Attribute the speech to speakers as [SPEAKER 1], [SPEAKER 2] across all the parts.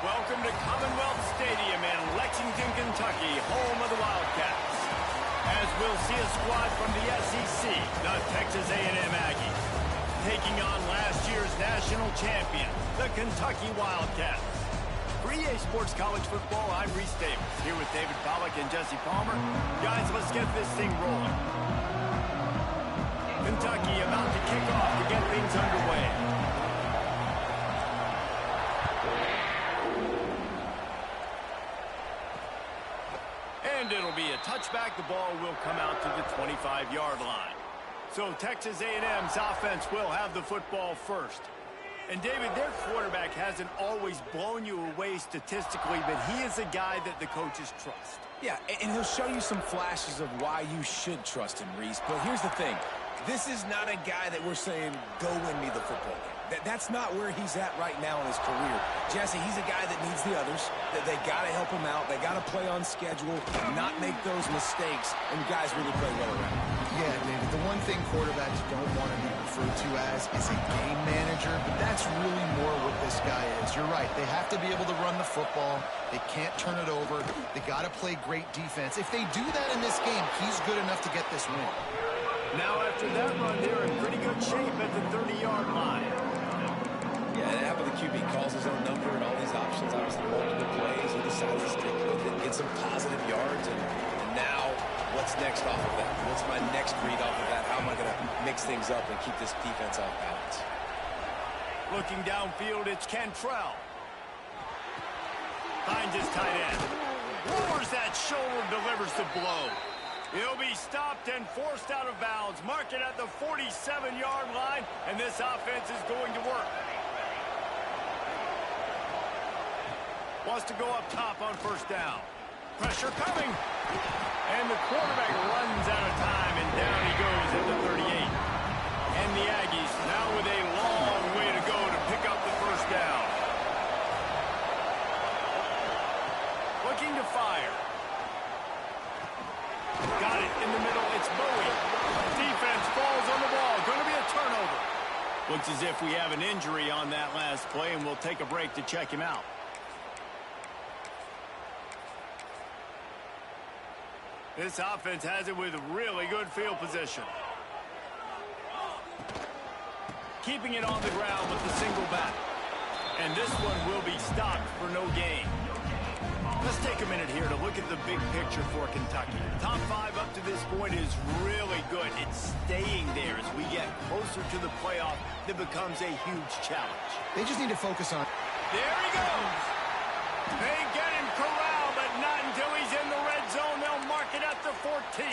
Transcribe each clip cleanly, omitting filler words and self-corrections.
[SPEAKER 1] Welcome to Commonwealth Stadium in Lexington, Kentucky, home of the Wildcats. As we'll see a squad from the SEC, the Texas A&M Aggies, taking on last year's national champion, the Kentucky Wildcats. For EA Sports College Football, I'm Reese Davis, here with David Pollack and Jesse Palmer. Guys, let's get this thing rolling. Kentucky about to kick off to get things underway. And it'll be a touchback. The ball will come out to the 25-yard line. So Texas A&M's offense will have the football first. And David, their quarterback hasn't always blown you away statistically, but he is a guy that the coaches trust.
[SPEAKER 2] Yeah, and he'll show you some flashes of why you should trust him, Reese. But here's the thing. This is not a guy that we're saying, go win me the football game. That's not where he's at right now in his career. Jesse, he's a guy that needs the others. They got to help him out. They got to play on schedule, not make those mistakes, and guys really play well around.
[SPEAKER 3] Yeah, David, the one thing quarterbacks don't want to be referred to as is a game manager, but that's really more what this guy is. You're right. They have to be able to run the football. They can't turn it over. They got to play great defense. If they do that in this game, he's good enough to get this win.
[SPEAKER 1] Now after that run, they're in pretty good shape at the 30-yard line.
[SPEAKER 2] Yeah, how about the QB calls his own number and all these options, obviously multiple plays. He decides to stick with it, get some positive yards, and now what's next off of that? What's my next read off of that? How am I going to mix things up and keep this defense off balance?
[SPEAKER 1] Looking downfield, it's Cantrell. Finds his tight end. Lowers that shoulder, delivers the blow. He'll be stopped and forced out of bounds. Mark it at the 47-yard line, and this offense is going to work. Wants to go up top on first down. Pressure coming. And the quarterback runs out of time, and down he goes at the 38. And the Aggies now with a long way to go to pick up the first down. Looking to fire. Got it in the middle. It's Bowie. Defense falls on the ball. Going to be a turnover. Looks as if we have an injury on that last play, and we'll take a break to check him out. This offense has it with really good field position. Keeping it on the ground with the single back. And this one will be stopped for no gain. Let's take a minute here to look at the big picture for Kentucky. Top 5 up to this point is really good. It's staying there as we get closer to the playoff. That becomes a huge challenge.
[SPEAKER 3] They just need to focus on...
[SPEAKER 1] There he goes. They get him corralled, but not until he's in the red zone. They'll mark it at the 14.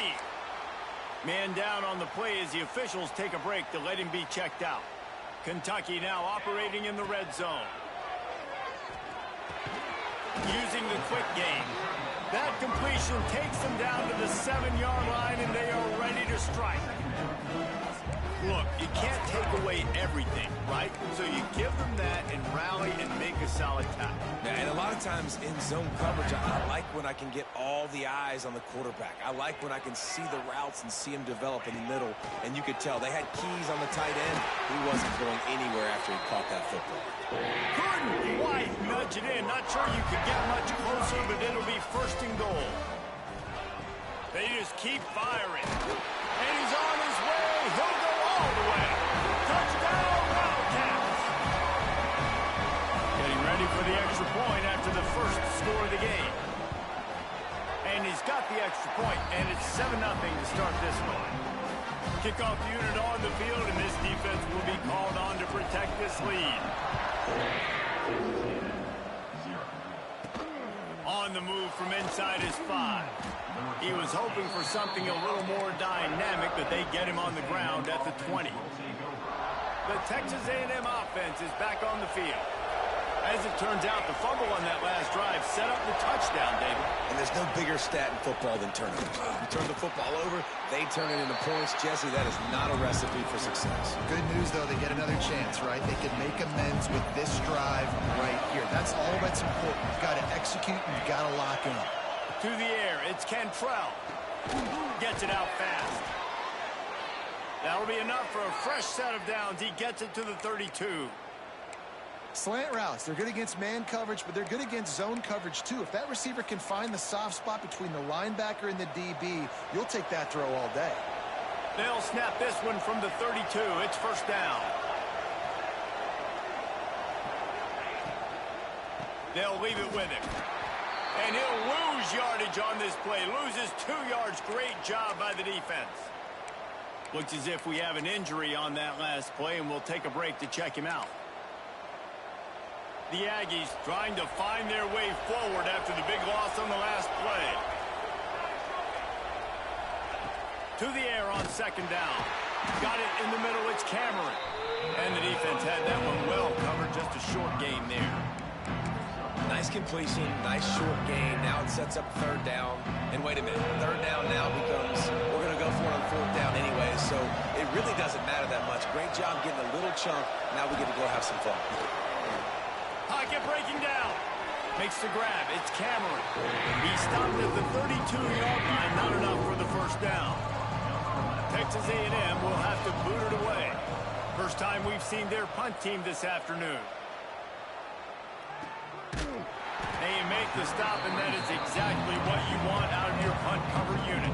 [SPEAKER 1] Man down on the play as the officials take a break to let him be checked out. Kentucky now operating in the red zone. Using the quick game. That completion takes them down to the 7-yard line, and they are ready to strike. Look, you can't take away everything, right? So you give them that and rally and make a solid tackle.
[SPEAKER 2] Yeah, and a lot of times in zone coverage, I like when I can get all the eyes on the quarterback. I like when I can see the routes and see him develop in the middle. And you could tell they had keys on the tight end. He wasn't going anywhere after he caught that football.
[SPEAKER 1] Couldn't quite nudge it in. Not sure you could get much closer, but it'll be first and goal. They just keep firing. And he's on his way. He'll go all the way. Touchdown, Wildcats. Getting ready for the extra point after the first score of the game. And he's got the extra point, and it's 7-0 to start this one. Kickoff unit on the field, and this defense will be called on to protect this lead. On the move from inside his 5. He was hoping for something a little more dynamic, but they get him on the ground at the 20. The Texas A&M offense is back on the field. As it turns out, the fumble on that last drive set up the touchdown, David.
[SPEAKER 2] And there's no bigger stat in football than turnovers. You turn the football over, they turn it into points. Jesse, that is not a recipe for success.
[SPEAKER 3] Good news, though, they get another chance, right? They can make amends with this drive right here. That's all that's important. You've got to execute, and you've got to lock in.
[SPEAKER 1] To the air, it's Cantrell. Gets it out fast. That'll be enough for a fresh set of downs. He gets it to the 32.
[SPEAKER 3] Slant routes, they're good against man coverage, but they're good against zone coverage too. If that receiver can find the soft spot between the linebacker and the DB, you'll take that throw all day.
[SPEAKER 1] They'll snap this one from the 32. It's first down. They'll leave it with him. And he'll lose yardage on this play. Loses 2 yards. Great job by the defense. Looks as if we have an injury on that last play, and we'll take a break to check him out. The Aggies trying to find their way forward after the big loss on the last play. To the air on second down. Got it in the middle. It's Cameron. And the defense had that one well covered. Just a short gain there.
[SPEAKER 2] Nice completion, nice short gain. Now it sets up third down. And wait a minute, third down now becomes, we're going to go for it on fourth down anyway, so it really doesn't matter that much. Great job getting a little chunk. Now we get to go have some fun.
[SPEAKER 1] Pocket breaking down. Makes the grab. It's Cameron. He stopped at the 32-yard line. Not enough for the first down. Texas A&M will have to boot it away. First time we've seen their punt team this afternoon. They make the stop, and that is exactly what you want out of your punt cover unit.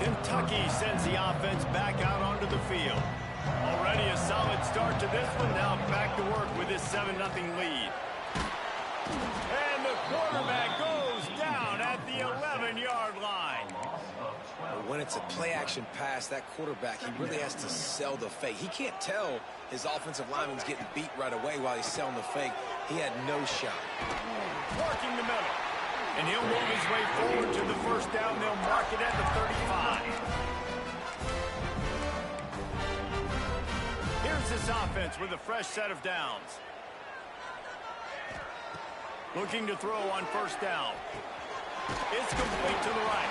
[SPEAKER 1] Kentucky sends the offense back out onto the field. Already a solid start to this one. Now back to work with this 7-0 lead. And the quarterback goes down at the 11-yard line.
[SPEAKER 2] When it's a play-action pass, that quarterback, he really has to sell the fake. He can't tell his offensive lineman's getting beat right away while he's selling the fake. He had no shot.
[SPEAKER 1] Working the middle. And he'll move his way forward to the first down. They'll mark it at the 35. Here's this offense with a fresh set of downs. Looking to throw on first down. It's complete to the right.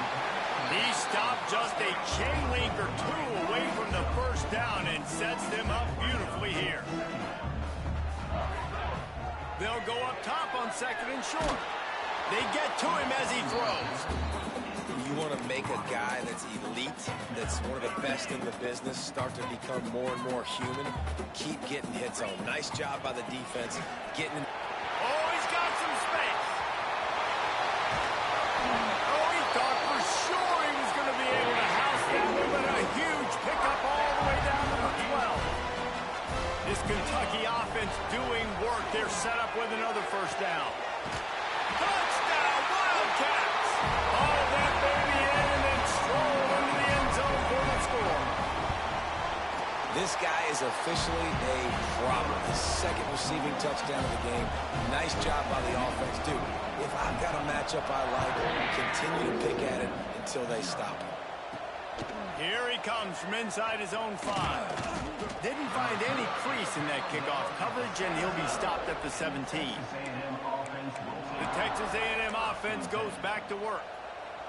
[SPEAKER 1] He stopped just a chain link or two away from the first down and sets them up beautifully here. They'll go up top on second and short. They get to him as he throws.
[SPEAKER 2] You want to make a guy that's elite, that's one of the best in the business, start to become more and more human. Keep getting hits on. Nice job by the defense. Getting.
[SPEAKER 1] Oh, he's got some space. Oh, he thought for sure he was going to be able to house that one, but a huge pickup all the way down to the 12. This Kentucky offense doing work. They're set up with another first down. Touchdown, Wildcats! All that baby in and then stroll into the end zone for the score.
[SPEAKER 2] This guy is officially a problem. His second receiving touchdown of the game. Nice job by the offense. Dude, if I've got a matchup I like, continue to pick at it until they stop him.
[SPEAKER 1] Here he comes from inside his own 5. Didn't find any crease in that kickoff coverage, and he'll be stopped at the 17. The Texas A&M offense goes back to work.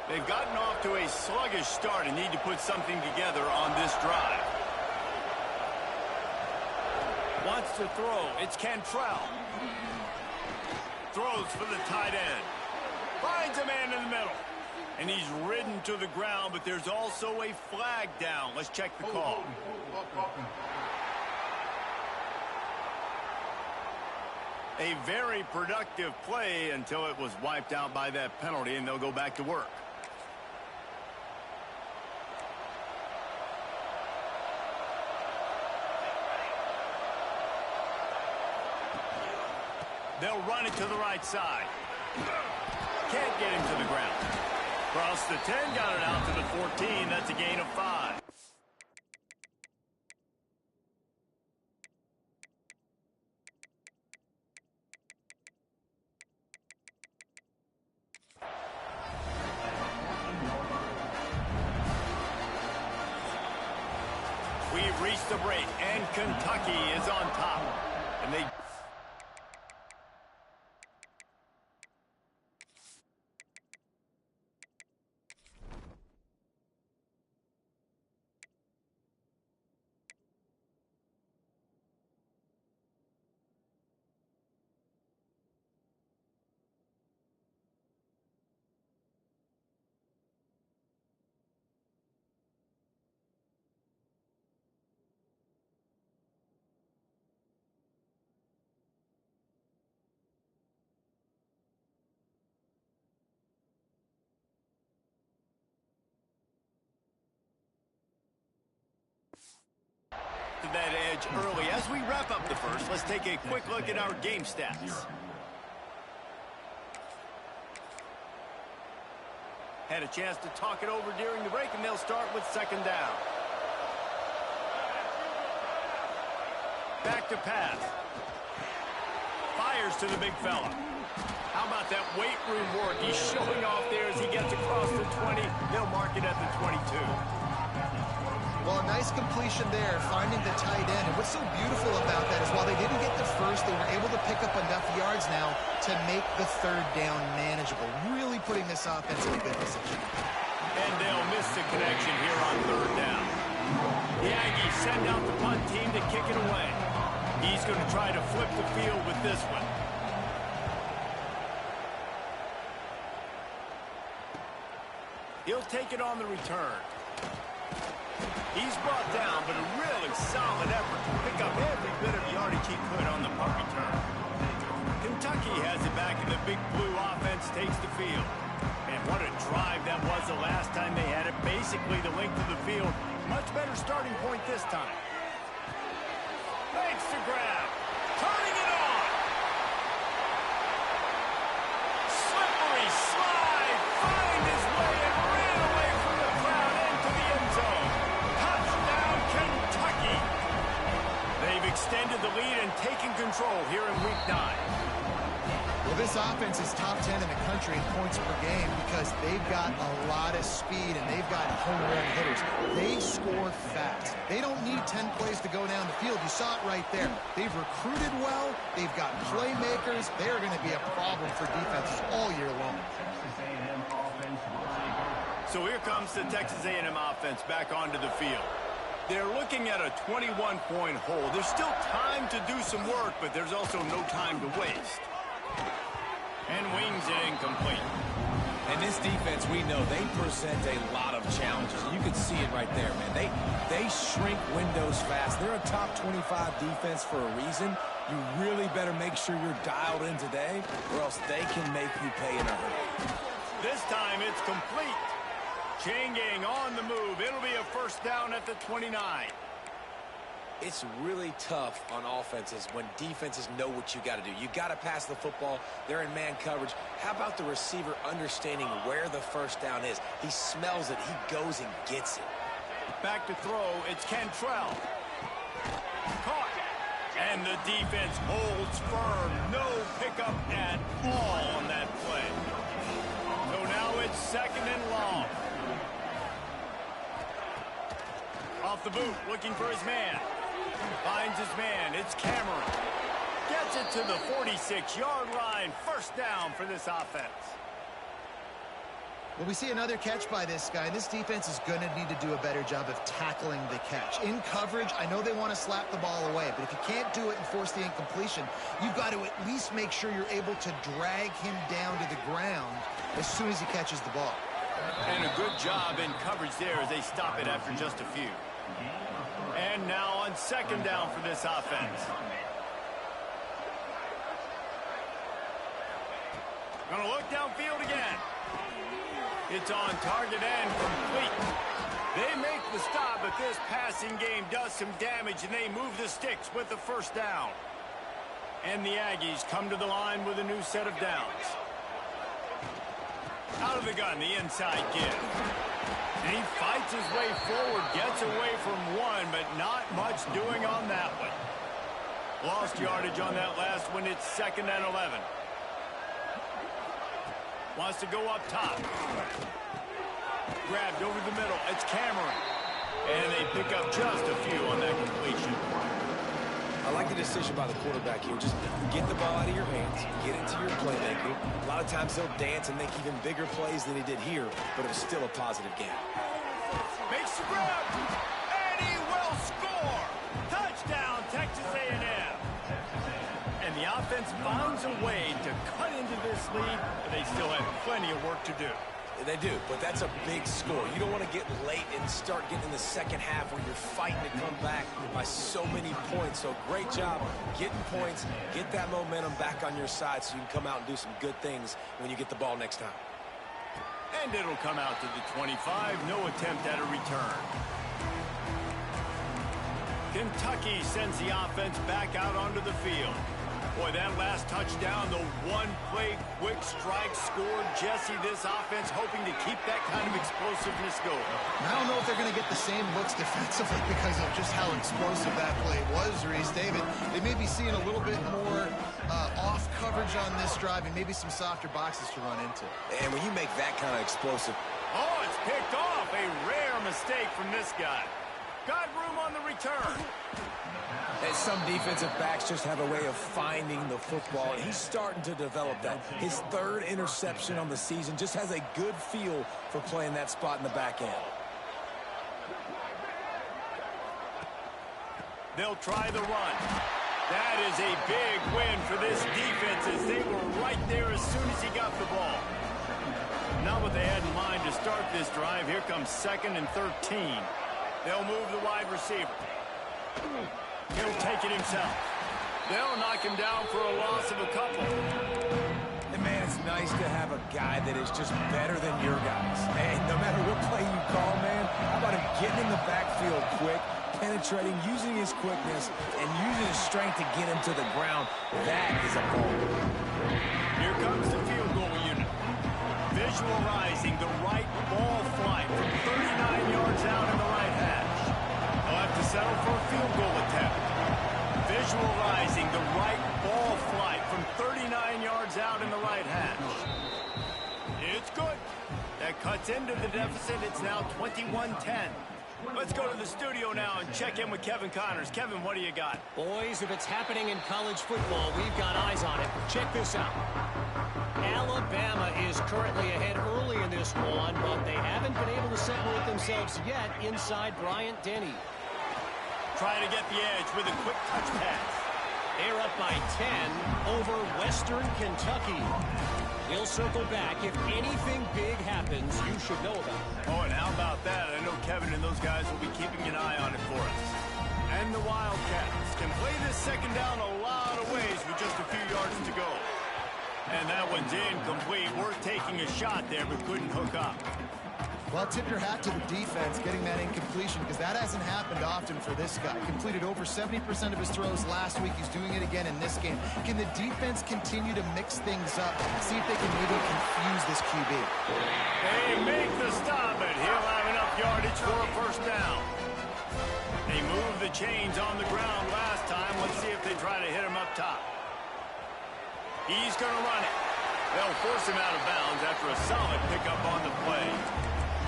[SPEAKER 1] They've gotten off to a sluggish start and need to put something together on this drive. Wants to throw. It's Cantrell. Throws for the tight end. Finds a man in the middle. And he's ridden to the ground, but there's also a flag down. Let's check the call. A very productive play until it was wiped out by that penalty, and they'll go back to work. They'll run it to the right side. Can't get him to the ground. Across the 10, got it out to the 14. That's a gain of 5. We've reached the break, and Kentucky is on top. And they... edge early. As we wrap up the first, let's take a quick look at our game stats. Had a chance to talk it over during the break, and they'll start with second down. Back to pass. Fires to the big fella. How about that weight room work? He's showing off there as he gets across the 20. They'll mark it at the 22.
[SPEAKER 3] Well, a nice completion there, finding the tight end. And what's so beautiful about that is while they didn't get the first, they were able to pick up enough yards now to make the third down manageable. Really putting this offense in a good position.
[SPEAKER 1] And they'll miss the connection here on third down. The Aggies send out the punt team to kick it away. He's going to try to flip the field with this one. He'll take it on the return. He's brought down, but a really solid effort to pick up every bit of yardage he could on the punt return. Kentucky has it back, and the big blue offense takes the field. And what a drive that was the last time they had it. Basically the length of the field. Much better starting point this time. Makes the grab. Turning it on. Slippery slide. Find his way and ran away from the crowd into the end zone. Touchdown, Kentucky. They've extended the lead and taken control here in Week 9.
[SPEAKER 3] Well, this offense is top 10 in the country in points per game because they've got a lot of speed and they've got home run hitters. They score fast. They don't need 10 plays to go down the field. You saw it right there. They've recruited well. They've got playmakers. They're going to be a problem for defenses all year long.
[SPEAKER 1] So here comes the Texas A&M offense back onto the field. They're looking at a 21-point hole. There's still time to do some work, but there's also no time to waste. And wings it incomplete.
[SPEAKER 2] And this defense, we know, they present a lot of challenges. You can see it right there, man. They shrink windows fast. They're a top 25 defense for a reason. You really better make sure you're dialed in today, or else they can make you pay in a hurry.
[SPEAKER 1] This time it's complete. Chain gang on the move. It'll be a first down at the 29.
[SPEAKER 2] It's really tough on offenses when defenses know what you got to do. You got to pass the football. They're in man coverage. How about the receiver understanding where the first down is? He smells it. He goes and gets it.
[SPEAKER 1] Back to throw. It's Cantrell. Caught. And the defense holds firm. No pickup at all on that play. So now it's second and long. Off the boot, looking for his man. Finds his man. It's Cameron. Gets it to the 46-yard line. First down for this offense.
[SPEAKER 3] Well, we see another catch by this guy. This defense is going to need to do a better job of tackling the catch. In coverage, I know they want to slap the ball away, but if you can't do it and force the incompletion, you've got to at least make sure you're able to drag him down to the ground as soon as he catches the ball.
[SPEAKER 1] And a good job in coverage there as they stop it after just a few. And now on second down for this offense. Gonna look downfield again. It's on target and complete. They make the stop, but this passing game does some damage, and they move the sticks with the first down. And the Aggies come to the line with a new set of downs. Out of the gun, the inside give. And he fights his way forward, gets away from one, but not much doing on that one. Lost yardage on that last one. It's second and 11. Wants to go up top. Grabbed over the middle. It's Cameron. And they pick up just a few on that completion.
[SPEAKER 2] I like the decision by the quarterback here. Just get the ball out of your hands, get into your playmaking. A lot of times they'll dance and make even bigger plays than he did here, but it was still a positive game.
[SPEAKER 1] Makes the grab, and he will score. Touchdown, Texas A&M. And the offense finds a way to cut into this lead, but they still have plenty of work to do.
[SPEAKER 2] They do, but that's a big score. You don't want to get late and start getting in the second half where you're fighting to come back by so many points. So great job getting points, get that momentum back on your side so you can come out and do some good things when you get the ball next time.
[SPEAKER 1] And it'll come out to the 25. No attempt at a return. Kentucky sends the offense back out onto the field. Boy, that last touchdown, the one-play quick strike scored. Jesse, this offense hoping to keep that kind of explosiveness going.
[SPEAKER 3] I don't know if they're going to get the same looks defensively because of just how explosive that play was, Reese. David, they may be seeing a little bit more off coverage on this drive and maybe some softer boxes to run into.
[SPEAKER 2] And when you make that kind of explosive...
[SPEAKER 1] Oh, it's picked off. A rare mistake from this guy. Got room on the return.
[SPEAKER 2] And some defensive backs just have a way of finding the football, and he's starting to develop that. His third interception on the season just has a good feel for playing that spot in the back end.
[SPEAKER 1] They'll try the run. That is a big win for this defense as they were right there as soon as he got the ball. Not what they had in mind to start this drive. Here comes 2nd and 13. They'll move the wide receiver. He'll take it himself. They'll knock him down for a loss of a couple.
[SPEAKER 2] And, man, it's nice to have a guy that is just better than your guys. Hey, no matter what play you call, man, how about him getting in the backfield quick, penetrating, using his quickness, and using his strength to get him to the ground. That is a ball.
[SPEAKER 1] Here comes the field goal unit. Visualizing the right ball flight from 39 yards out in the right hash. They'll have to settle for a field goal attempt. Visualizing the right ball flight from 39 yards out in the right hash. It's good. That cuts into the deficit. It's now 21-10. Let's go to the studio now and check in with Kevin Connors. Kevin, what do you got?
[SPEAKER 4] Boys, if it's happening in college football, we've got eyes on it. Check this out. Alabama is currently ahead early in this one, but they haven't been able to separate themselves yet inside Bryant Denny.
[SPEAKER 1] Trying to get the edge with a quick touch pass.
[SPEAKER 4] They're up by 10 over Western Kentucky. We'll circle back. If anything big happens, you should know about it.
[SPEAKER 1] Oh, and how about that? I know Kevin and those guys will be keeping an eye on it for us. And the Wildcats can play this second down a lot of ways with just a few yards to go. And that one's incomplete. Worth taking a shot there, but couldn't hook up.
[SPEAKER 3] Well, tip your hat to the defense getting that incompletion because that hasn't happened often for this guy. Completed over 70% of his throws last week. He's doing it again in this game. Can the defense continue to mix things up? See if they can maybe confuse this QB.
[SPEAKER 1] They make the stop, and he'll have enough yardage for a first down. They moved the chains on the ground last time. Let's see if they try to hit him up top. He's going to run it. They'll force him out of bounds after a solid pickup on the play.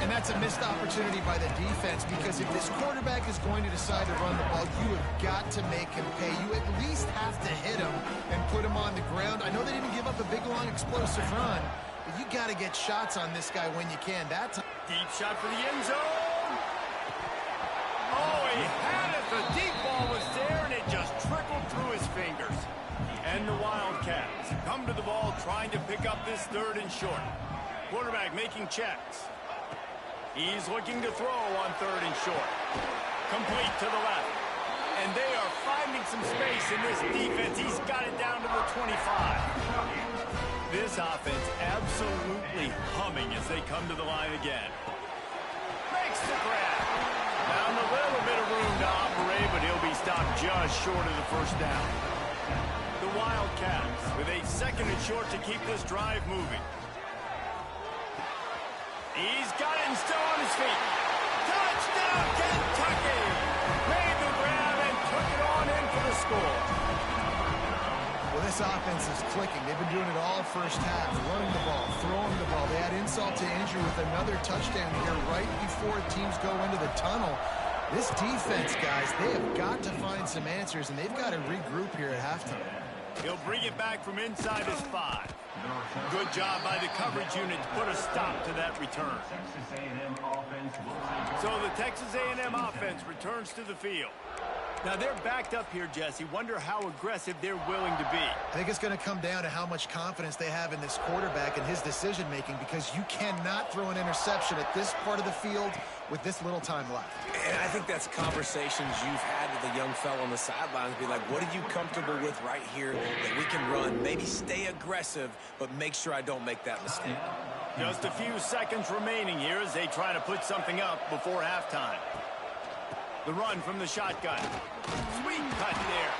[SPEAKER 3] And that's a missed opportunity by the defense because if this quarterback is going to decide to run the ball, you have got to make him pay. You at least have to hit him and put him on the ground. I know they didn't give up a big, long, explosive run, but you got to get shots on this guy when you can. That's
[SPEAKER 1] deep shot for the end zone. Oh, he had it. The deep ball was there, and it just trickled through his fingers. And the Wildcats come to the ball trying to pick up this 3rd and short. Quarterback making checks. He's looking to throw on 3rd and short. Complete to the left. And they are finding some space in this defense. He's got it down to the 25. This offense absolutely humming as they come to the line again. Makes the grab. Found a little bit of room to operate, but he'll be stopped just short of the first down. The Wildcats with a 2nd and short to keep this drive moving. He's got it and still on his feet. Touchdown, Kentucky! Made the grab and took it on in for the score.
[SPEAKER 3] Well, this offense is clicking. They've been doing it all first half, running the ball, throwing the ball. They had insult to injury with another touchdown here right before teams go into the tunnel. This defense, guys, they have got to find some answers, and they've got to regroup here at halftime.
[SPEAKER 1] He'll bring it back from inside his 5. Good job by the coverage unit to put a stop to that return. So the Texas A&M offense returns to the field. Now they're backed up here, Jesse. Wonder how aggressive they're willing to be.
[SPEAKER 3] I think it's going to come down to how much confidence they have in this quarterback and his decision-making because you cannot throw an interception at this part of the field with this little time left.
[SPEAKER 2] And I think that's conversations you've had with the young fellow on the sidelines. Be like, what are you comfortable with right here that we can run? Maybe stay aggressive, but make sure I don't make that mistake.
[SPEAKER 1] Just a few seconds remaining here as they try to put something up before halftime. The run from the shotgun. Sweet cut there.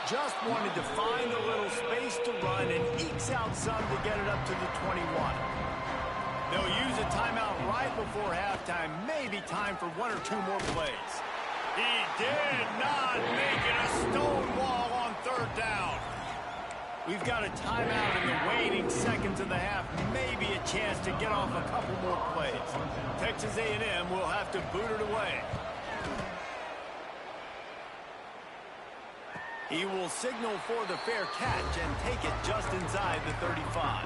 [SPEAKER 1] Just wanted to find a little space to run and ekes out some to get it up to the 21. They'll use a timeout right before halftime. Maybe time for one or two more plays. He did not make it a stone wall on third down. We've got a timeout in the waning seconds of the half. Maybe a chance to get off a couple more plays. Texas A&M will have to boot it away. He will signal for the fair catch and take it just inside the 35.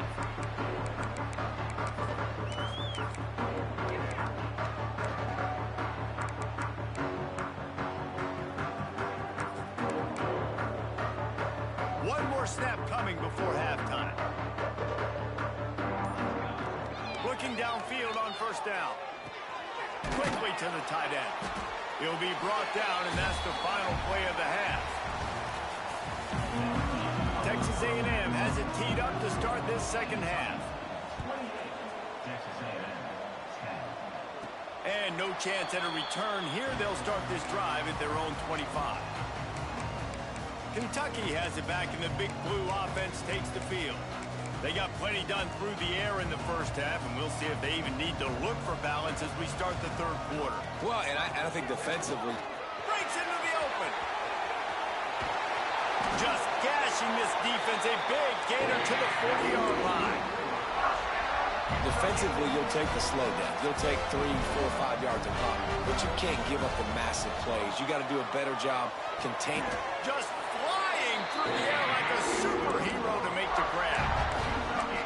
[SPEAKER 1] One more snap coming before halftime. Looking downfield on first down. Quickly to the tight end. He'll be brought down, and that's the final play of the half. Texas A&M has it teed up to start this second half. And no chance at a return here. They'll start this drive at their own 25. Kentucky has it back, and the Big Blue offense takes the field. They got plenty done through the air in the first half, and we'll see if they even need to look for balance as we start the third quarter.
[SPEAKER 2] Well, and I think defensively.
[SPEAKER 1] Breaks into the open. Just gashing this defense. A big gainer to the 40-yard line.
[SPEAKER 2] Defensively, you'll take the slow down. You'll take 3, 4, 5 yards a pop. But you can't give up the massive plays. You got to do a better job containing.
[SPEAKER 1] Just flying through the air like a superhero to make the grab.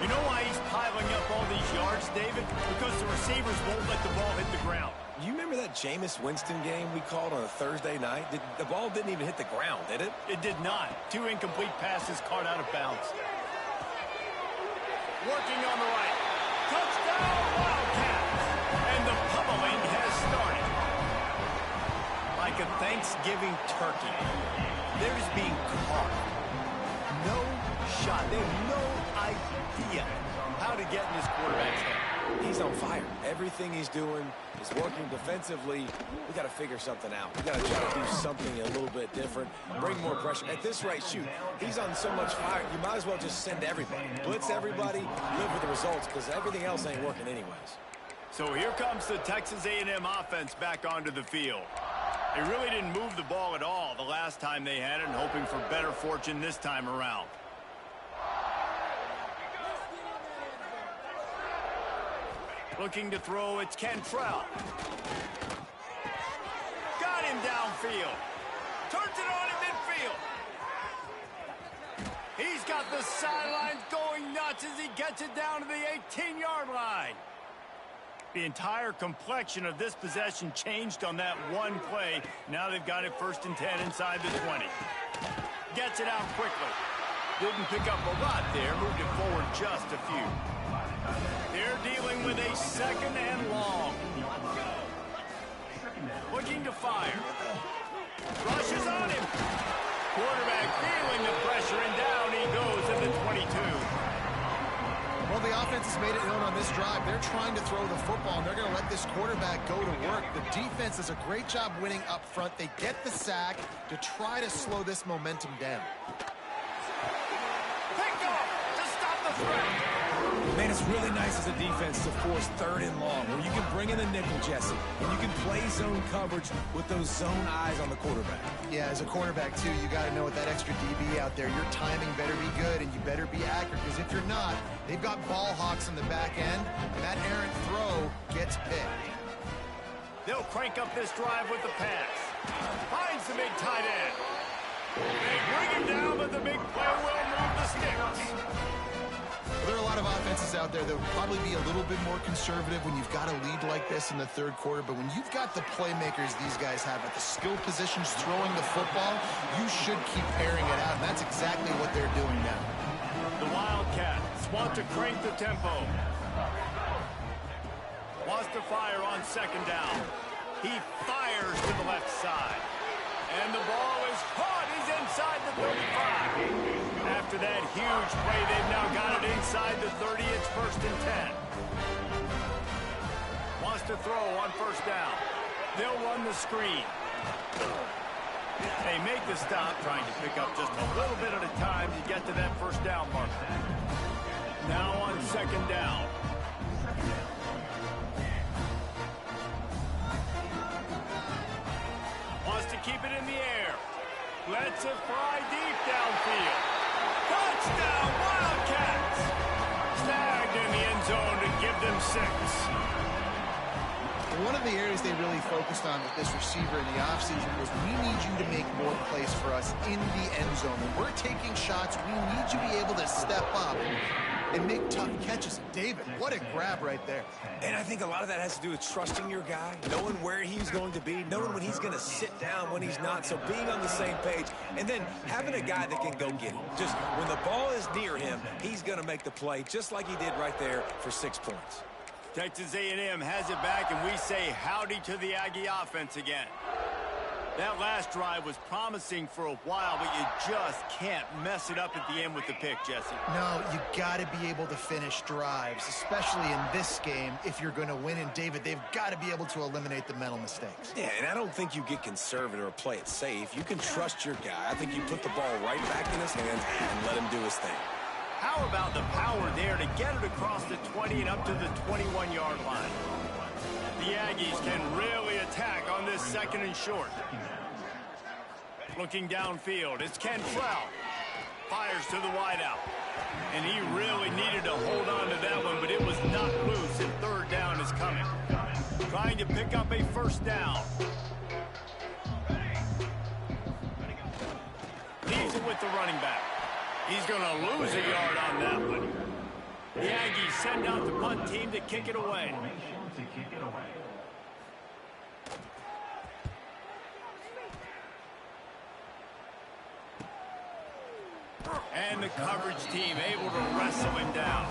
[SPEAKER 1] You know why he's piling up all these yards, David? Because the receivers won't let the ball hit the ground.
[SPEAKER 2] You remember that Jameis Winston game we called on a Thursday night? The ball didn't even hit the ground, did it?
[SPEAKER 1] It did not. 2 incomplete passes caught out of bounds. Working on the right. Touchdown, Wildcats! And the pummeling has started. Like a Thanksgiving turkey. They're just being carved. No shot. They have no idea how to get in this quarterback's head.
[SPEAKER 2] He's on fire. Everything he's doing is working defensively. We got to figure something out. We got to try to do something a little bit different. Bring more pressure. At this rate, shoot, he's on so much fire, you might as well just send everybody. Blitz everybody, live with the results, because everything else ain't working anyways.
[SPEAKER 1] So here comes the Texas A&M offense back onto the field. They really didn't move the ball at all the last time they had it, and hoping for better fortune this time around. Looking to throw, it's Cantrell. Got him downfield. Turns it on in midfield. He's got the sidelines going nuts as he gets it down to the 18-yard line. The entire complexion of this possession changed on that one play. Now they've got it 1st and 10 inside the 20. Gets it out quickly. Didn't pick up a lot there. Moved it forward just a few. They're dealing with a 2nd and long. Looking to fire. Rushes on him. Quarterback feeling the pressure, and down he goes at the 22.
[SPEAKER 3] Well, the offense has made it known on this drive. They're trying to throw the football, and they're going to let this quarterback go to work. The defense does a great job winning up front. They get the sack to try to slow this momentum down.
[SPEAKER 1] Pick off to stop the threat.
[SPEAKER 2] Man, it's really nice as a defense to force 3rd and long, where you can bring in the nickel, Jesse, and you can play zone coverage with those zone eyes on the quarterback.
[SPEAKER 3] Yeah, as a quarterback, too, you got to know with that extra DB out there, your timing better be good, and you better be accurate, because if you're not, they've got ball hawks on the back end, and that errant throw gets picked.
[SPEAKER 1] They'll crank up this drive with the pass. Finds the big tight end. They bring him down, but the big play will move the sticks.
[SPEAKER 3] There are a lot of offenses out there that would probably be a little bit more conservative when you've got a lead like this in the 3rd quarter, but when you've got the playmakers these guys have at the skill positions throwing the football, you should keep airing it out, and that's exactly what they're doing now.
[SPEAKER 1] The Wildcats want to crank the tempo. Wants to fire on 2nd down. He fires to the left side. And the ball is caught. He's inside the 35. After that huge play, they've now got it inside the 30. It's 1st and 10. Wants to throw on 1st down. They'll run the screen. They make the stop, trying to pick up just a little bit at a time to get to that first down marker. Now on second down. Wants to keep it in the air. Lets it fly deep downfield. Touchdown, Wildcats! Snagged in the end zone to give them 6.
[SPEAKER 3] One of the areas they really focused on with this receiver in the offseason was we need you to make more plays for us in the end zone. When we're taking shots, we need you to be able to step up and make tough catches. David, what a grab right there.
[SPEAKER 2] And I think a lot of that has to do with trusting your guy, knowing where he's going to be, knowing when he's going to sit down, when he's not. So being on the same page, and then having a guy that can go get him. Just when the ball is near him, he's going to make the play, just like he did right there for 6 points.
[SPEAKER 1] Texas A&M has it back, and we say howdy to the Aggie offense again. That last drive was promising for a while, but you just can't mess it up at the end with the pick, Jesse.
[SPEAKER 3] No, you got to be able to finish drives, especially in this game if you're going to win. And, David, they've got to be able to eliminate the mental mistakes.
[SPEAKER 2] Yeah, and I don't think you get conservative or play it safe. You can trust your guy. I think you put the ball right back in his hands and let him do his thing.
[SPEAKER 1] How about the power there to get it across the 20 and up to the 21-yard line? The Aggies can really attack on this second and short. Looking downfield, it's Cantrell. Fires to the wideout. And he really needed to hold on to that one, but it was not loose, and third down is coming. Trying to pick up a first down. Leaves it with the running back. He's going to lose a yard on that one. The Aggies send out the punt team to kick it away. And the coverage team able to wrestle him down.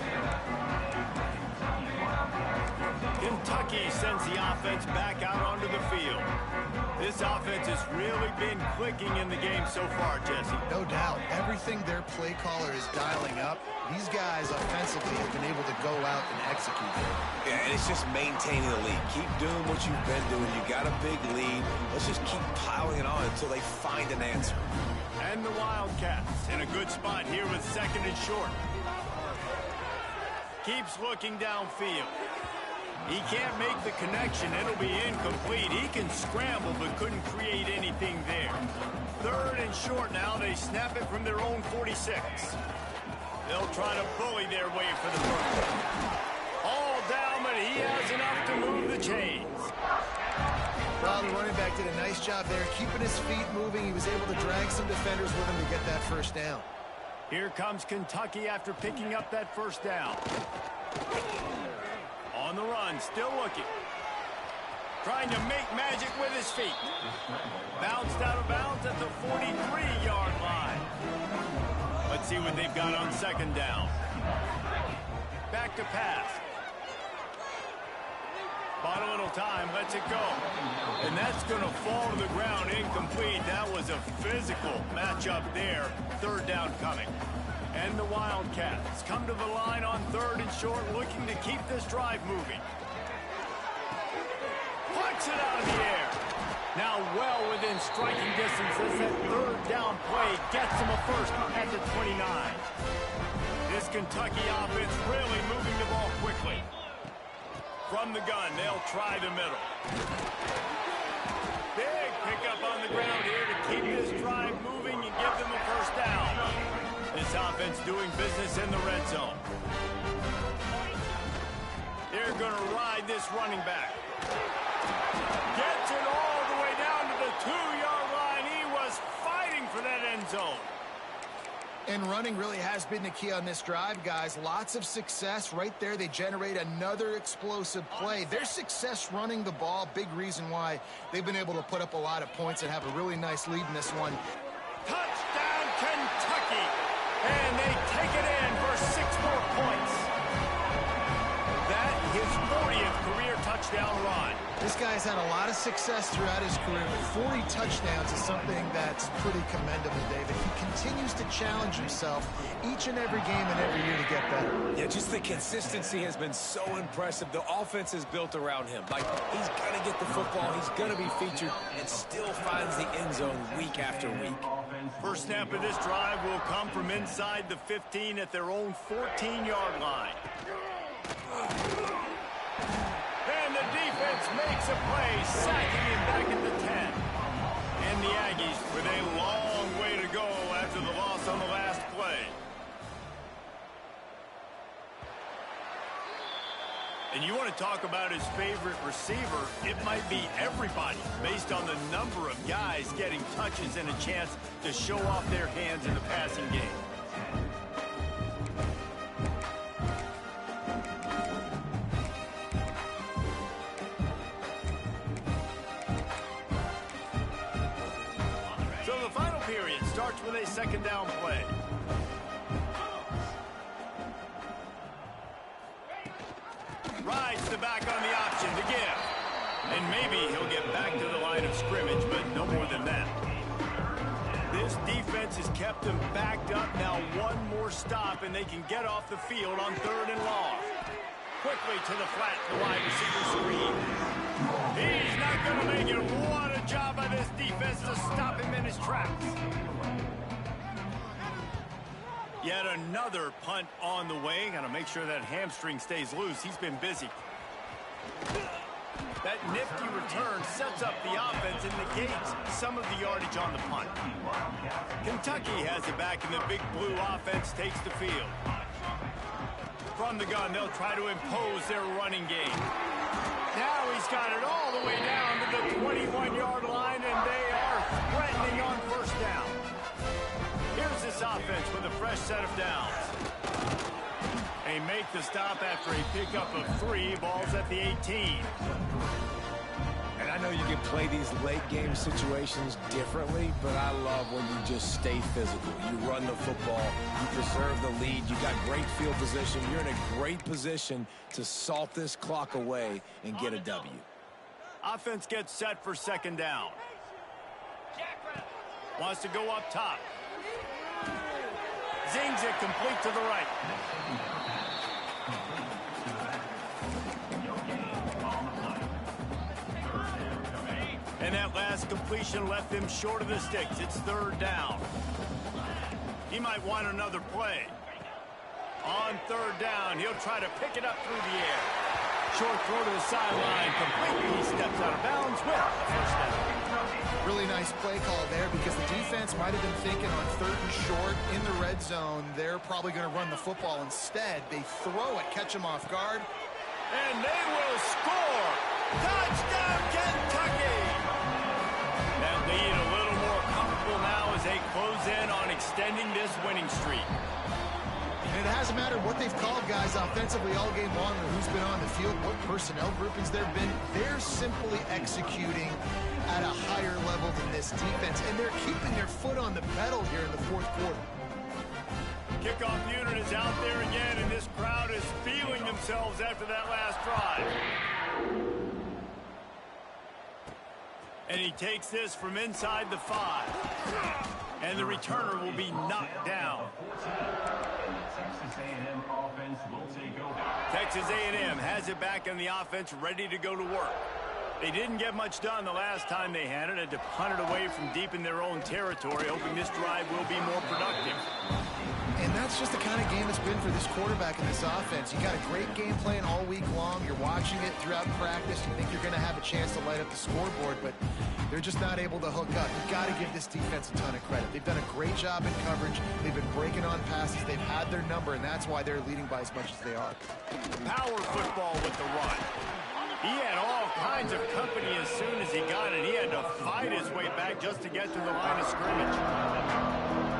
[SPEAKER 1] Kentucky sends the offense back out onto the field. This offense has really been clicking in the game so far, Jesse.
[SPEAKER 3] No doubt. Everything their play caller is dialing up, these guys offensively have been able to go out and execute.
[SPEAKER 2] Yeah, and it's just maintaining the lead. Keep doing what you've been doing. You got a big lead. Let's just keep piling it on until they find an answer.
[SPEAKER 1] And the Wildcats in a good spot here with second and short. Keeps looking downfield. He can't make the connection. It'll be incomplete. He can scramble but couldn't create anything there. Third and short now. They snap it from their own 46. They'll try to bully their way for the first. All down, but he has enough to move the chains.
[SPEAKER 3] Well, the running back did a nice job there, keeping his feet moving. He was able to drag some defenders with him to get that first down.
[SPEAKER 1] Here comes Kentucky after picking up that first down. On the run, still looking. Trying to make magic with his feet. Bounced out of bounds at the 43-yard line. Let's see what they've got on second down. Back to pass. Bought a little time, lets it go. And that's going to fall to the ground incomplete. That was a physical matchup there. Third down coming. And the Wildcats come to the line on third and short, looking to keep this drive moving. Puts it out of the air. Now well within striking distance as that third down play gets him a first at the 29. This Kentucky offense really moving the ball quickly. From the gun, they'll try the middle. Big pickup on the ground here to keep this drive moving and give them a first down. This offense doing business in the red zone. They're going to ride this running back. Gets it all the way down to the 2-yard line. He was fighting for that end zone.
[SPEAKER 3] And running really has been the key on this drive, guys. Lots of success right there. They generate another explosive play. Their success running the ball, big reason why they've been able to put up a lot of points and have a really nice lead in this one.
[SPEAKER 1] Touchdown, Kentucky. And they take it in for 6 more points. that his 40th career touchdown run.
[SPEAKER 3] This guy's had a lot of success throughout his career, but 40 touchdowns is something that's pretty commendable, David. He continues to challenge himself each and every game and every year to get better.
[SPEAKER 2] Yeah, just the consistency has been so impressive. The offense is built around him. Like, he's going to get the football, he's going to be featured, and still finds the end zone week after week.
[SPEAKER 1] First snap of this drive will come from inside the 15 at their own 14-yard line. And the defense makes a play, sacking him back at the 10. And the Aggies with a long way to go after the loss on the last play. And you want to talk about his favorite receiver, it might be everybody, based on the number of guys getting touches and a chance to show off their hands in the passing game. So the final period starts with a second down play. Rides the back on the option to give. And maybe he'll get back to the line of scrimmage, but no more than that. This defense has kept them backed up. Now one more stop, and they can get off the field on 3rd and long. Quickly to the flat, the wide receiver screen. He's not going to make it. What a job by this defense to stop him in his tracks. Yet another punt on the way. Got to make sure that hamstring stays loose. He's been busy. That nifty return sets up the offense and negates some of the yardage on the punt. Kentucky has it back, and the Big Blue offense takes the field. From the gun, they'll try to impose their running game. Now he's got it all the way down to the 21-yard line, and they are threatening on first down. Here's this offense with a fresh set of downs. They make the stop after a pickup of 3. Balls at the 18.
[SPEAKER 2] And I know you can play these late game situations differently, but I love when you just stay physical. You run the football, you preserve the lead, you got great field position, you're in a great position to salt this clock away and get a W.
[SPEAKER 1] Offense gets set for second down. Wants to go up top. Zings it complete to the right. And that last completion left them short of the sticks. It's 3rd down. He might want another play. On 3rd down, he'll try to pick it up through the air. Short throw to the sideline. Completely, he steps out of bounds with the first down.
[SPEAKER 3] Really nice play call there because the defense might have been thinking on 3rd and short in the red zone. They're probably going to run the football. Instead, they throw it, catch him off guard.
[SPEAKER 1] And they will score. Touchdown, Kentucky! That lead a little more comfortable now as they close in on extending this winning streak.
[SPEAKER 3] And it hasn't mattered what they've called guys offensively all game long or who's been on the field, what personnel groupings there have been. They're simply executing at a higher level than this defense, and they're keeping their foot on the pedal here in the 4th quarter.
[SPEAKER 1] Kickoff unit is out there again, and this crowd is feeling themselves after that last drive. And he takes this from inside the 5. And the returner will be knocked down. Texas A&M has it back in the offense, ready to go to work. They didn't get much done the last time they had it. Had to punt it away from deep in their own territory, hoping this drive will be more productive.
[SPEAKER 3] And that's just the kind of game it's been for this quarterback in this offense. You got a great game plan all week long. You're watching it throughout practice. You think you're going to have a chance to light up the scoreboard, but they're just not able to hook up. You've got to give this defense a ton of credit. They've done a great job in coverage. They've been breaking on passes. They've had their number, and that's why they're leading by as much as they are.
[SPEAKER 1] Power football with the run. He had all kinds of company as soon as he got it. He had to fight his way back just to get to the line of scrimmage.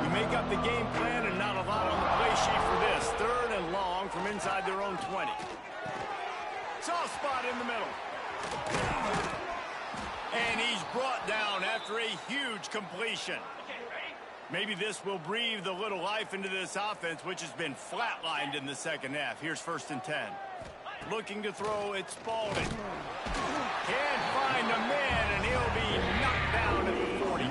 [SPEAKER 1] You make up the game plan and not a lot on the play sheet for this. 3rd and long from inside their own 20. Soft spot in the middle. And he's brought down after a huge completion. Maybe this will breathe a little life into this offense, which has been flatlined in the second half. Here's 1st and 10. Looking to throw, it's Spalding. Can't find a man, and he'll be knocked down at the 40.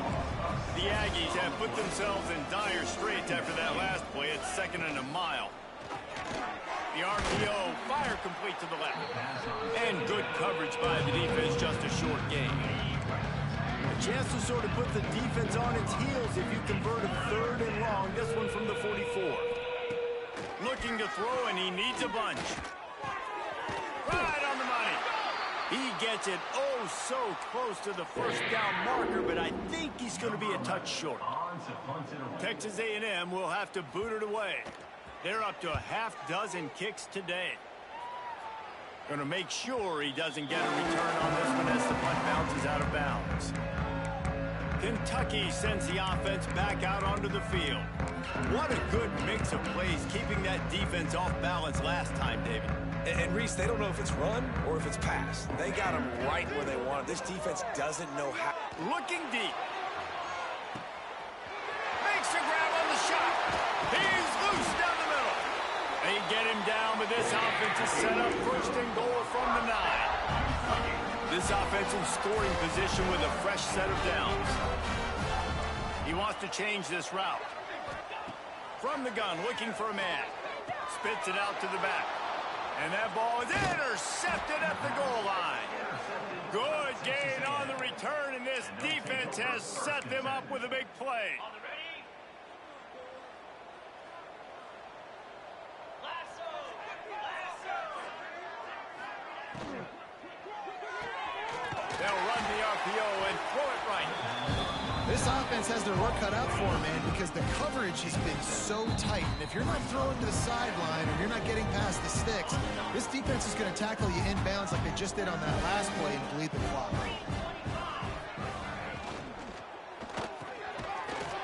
[SPEAKER 1] The Aggies have put themselves in dire straits after that last play. It's 2nd and a mile. The RPO, fire complete to the left. And good coverage by the defense, just a short gain. A chance to sort of put the defense on its heels if you convert a 3rd and long. This one from the 44. Looking to throw, and he needs a bunch. Right on the money. He gets it oh so close to the first down marker, but I think he's going to be a touch short. Texas A&M will have to boot it away. They're up to a half-dozen kicks today. Going to make sure he doesn't get a return on this one as the punt bounces out of bounds. Kentucky sends the offense back out onto the field. What a good mix of plays, keeping that defense off balance last time, David.
[SPEAKER 2] And Reese, they don't know if it's run or if it's pass. They got him right where they want it. This defense doesn't know how.
[SPEAKER 1] Looking deep. Makes a grab on the shot. He's loose down the middle. They get him down, but this offense is set up 1st and goal from the 9. This offense in scoring position with a fresh set of downs. He wants to change this route. From the gun, looking for a man. Spits it out to the back. And that ball is intercepted at the goal line. Good gain on the return, and this defense has set them up with a big play. They'll run the RPO and throw it right.
[SPEAKER 3] This offense has their work cut out for them, man, because the coverage has been so tight. And if you're not throwing to the sideline or you're not getting past the sticks, this defense is going to tackle you inbounds like they just did on that last play and bleed the clock.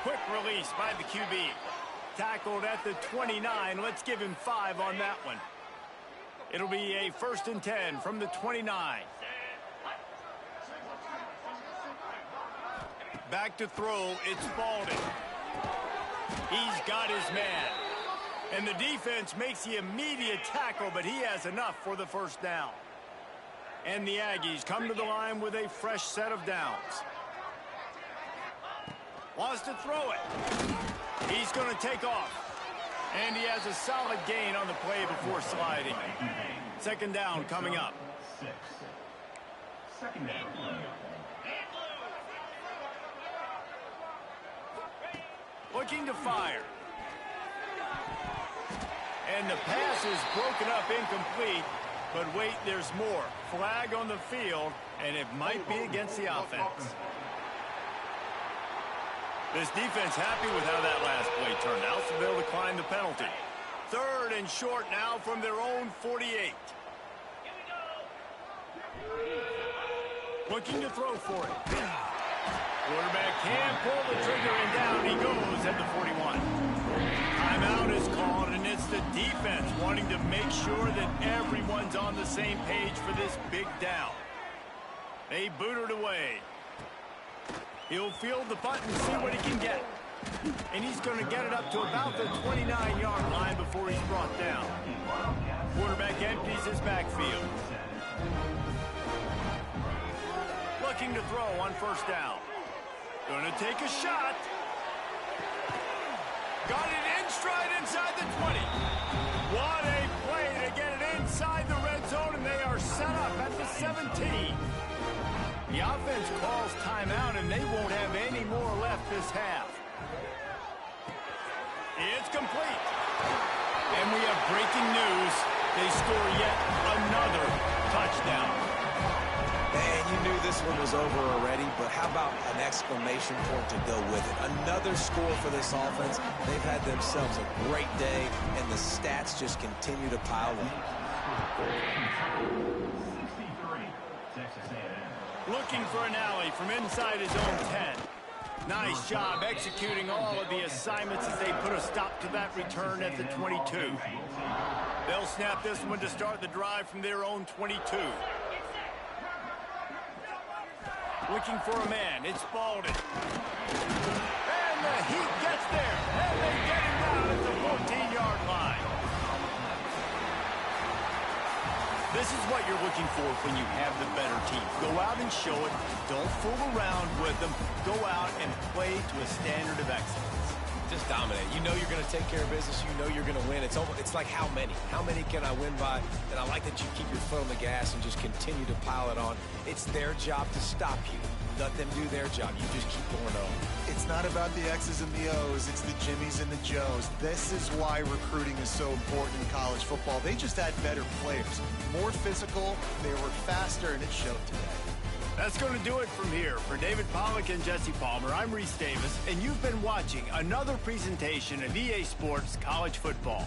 [SPEAKER 1] Quick release by the QB. Tackled at the 29. Let's give him 5 on that one. It'll be a 1st and 10 from the 29. Back to throw, it's Spalding. He's got his man. And the defense makes the immediate tackle, but he has enough for the 1st down. And the Aggies come to the line with a fresh set of downs. Wants to throw it. He's going to take off. And he has a solid gain on the play before sliding. 2nd down coming up. 2nd down. Looking to fire. And the pass is broken up incomplete. But wait, there's more. Flag on the field, and it might be against the offense. This defense happy with how that last play turned out, so they'll decline the penalty. 3rd and short now from their own 48. Looking to throw for it. Quarterback can pull the trigger, and down he goes at the 41. Timeout is called, and it's the defense wanting to make sure that everyone's on the same page for this big down. They boot it away. He'll field the punt and see what he can get. And he's going to get it up to about the 29-yard line before he's brought down. Quarterback empties his backfield. Looking to throw on 1st down. Going to take a shot. Got it in stride inside the 20. What a play to get it inside the red zone, and they are set up at the 17. The offense calls timeout, and they won't have any more left this half. It's complete. And we have breaking news. They score yet another touchdown.
[SPEAKER 2] And you knew this one was over already, but how about an exclamation point to go with it? Another score for this offense. They've had themselves a great day, and the stats just continue to pile up.
[SPEAKER 1] Looking for an alley from inside his own 10. Nice job executing all of the assignments as they put a stop to that return at the 22. They'll snap this one to start the drive from their own 22. Looking for a man. It's Spalding. And the Heat gets there. And they get him down at the 14-yard line. is what you're looking for when you have the better team. Go out and show it. Don't fool around with them. Go out and play to a standard of excellence.
[SPEAKER 2] Just dominate. You know you're going to take care of business. You know you're going to win. It's like how many? How many can I win by? And I like that you keep your foot on the gas and just continue to pile it on. It's their job to stop you. Let them do their job. You just keep going on.
[SPEAKER 3] It's not about the X's and the O's. It's the Jimmies and the Joes. This is why recruiting is so important in college football. They just had better players. More physical. They were faster, and it showed today.
[SPEAKER 1] That's going to do it from here. For David Pollack and Jesse Palmer, I'm Reese Davis, and you've been watching another presentation of EA Sports College Football.